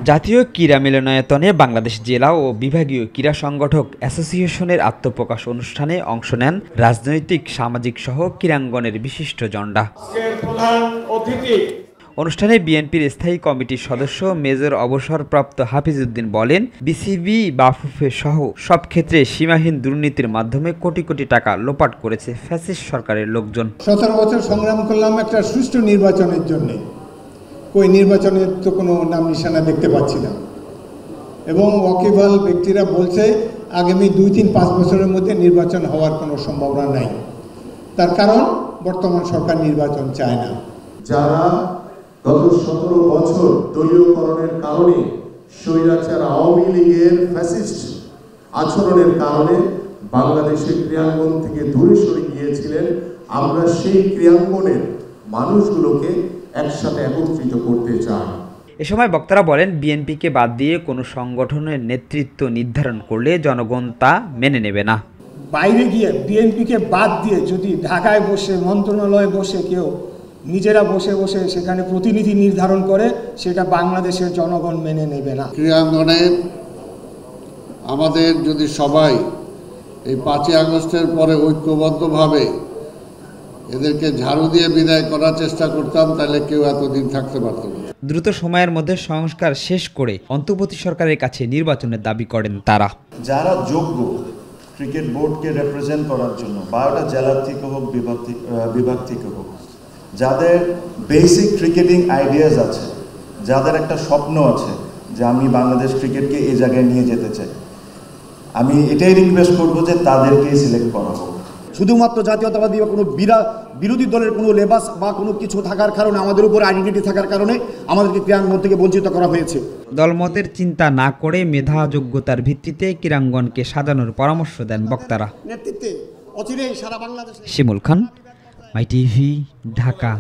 জাতীয় ক্রীড়া মিলনায়তনে বাংলাদেশ জেলা ও বিভাগীয় ক্রীড়া সংগঠক অ্যাসোসিয়েশনের আত্মপ্রকাশ অনুষ্ঠানে অংশ নেন রাজনৈতিক, সামাজিক সহ ক্রীড়াঙ্গনের বিশিষ্টজনরা। অনুষ্ঠানে বিএনপির স্থায়ী কমিটির সদস্য মেজর অবসরপ্রাপ্ত হাফিজ উদ্দিন বলেন, বিসিবি, বাফুফে সহ সব ক্ষেত্রে সীমাহীন দুর্নীতির মাধ্যমে কোটি কোটি টাকা লোপাট করেছে ফ্যাসিস্ট সরকারের লোকজন। 17 বছর সংগ্রাম করলাম একটা সুষ্ঠু নির্বাচনের জন্য, কই নির্বাচনের তো কোনো নাম নিশানা দেখতে পাচ্ছি না, এবং ওয়াকিবহাল ব্যক্তিরা বলছে আগামী 2-3-5 বছরের মধ্যে নির্বাচন হওয়ার কোনো সম্ভাবনা নাই। তার কারণ বর্তমান সরকার নির্বাচন চায় না। যারা গত 17 বছর দলীয়করণের কারণে, স্বৈরাচার আওয়ামী লীগের ফ্যাসিস্ট আচরণের কারণে বাংলাদেশের ক্রীড়াঙ্গন থেকে দূরে সরে গিয়েছিলেন, আমরা সেই ক্রীড়াঙ্গনের মানুষগুলোকে একসাথে একত্রিত করতে চাই। এ সময় বক্তারা বলেন, বিএনপিকে বাদ দিয়ে কোনো সংগঠনের নেতৃত্ব নির্ধারণ করলে জনগণ তা মেনে নেবে না। বাইরে গিয়ে বিএনপিকে বাদ দিয়ে যদি ঢাকায় বসে, মন্ত্রণালয়ে বসে কেউ নিজেরা বসে বসে সেখানে প্রতিনিধি নির্ধারণ করে, সেটা বাংলাদেশের জনগণ মেনে নেবে না। ক্রীড়াঙ্গনে আমাদের যদি সবাই এই 5ই আগস্টের পরে ঐক্যবদ্ধভাবে এদেরকে ঝাড়ু দিয়ে বিদায় করার চেষ্টা করতাম, তাহলে কেউ এতদিন থাকতে পারত না। দ্রুত সময়ের মধ্যে সংস্কার শেষ করে অন্তর্বর্তী সরকারের কাছে নির্বাচনের দাবি করেন তারা। যারা যোগ্য ক্রিকেট বোর্ডকে রিপ্রেজেন্ট করার জন্য, বা ওটা জেলার থেকে হোক, বিভাগ থেকে হোক, যাদের বেসিক ক্রিকেটিং আইডিয়াস আছে, যাদের একটা স্বপ্ন আছে যে আমি বাংলাদেশ ক্রিকেটকে এই জায়গায় নিয়ে যেতে চাই, আমি এটাই রিকোয়েস্ট করবো যে তাদেরকেই সিলেক্ট করা হোক। শুধুমাত্র জাতীয়তাবাদী বা কোনো বিরোধী দলের কোনো লেবাস বা কোনো কিছু থাকার কারণে, আমাদের উপর আইডেন্টিটি থাকার কারণে আমাদেরকে ক্রীড়াঙ্গন থেকে বঞ্চিত করা হয়েছে। দলমতের চিন্তা না করে মেধা যোগ্যতার ভিত্তিতে ক্রীড়াঙ্গনকে সাজানোর পরামর্শ দেন বক্তারা। নেতৃত্বে অচিরেই সারা বাংলাদেশে। শিমুল খান, মাই টিভি, ঢাকা।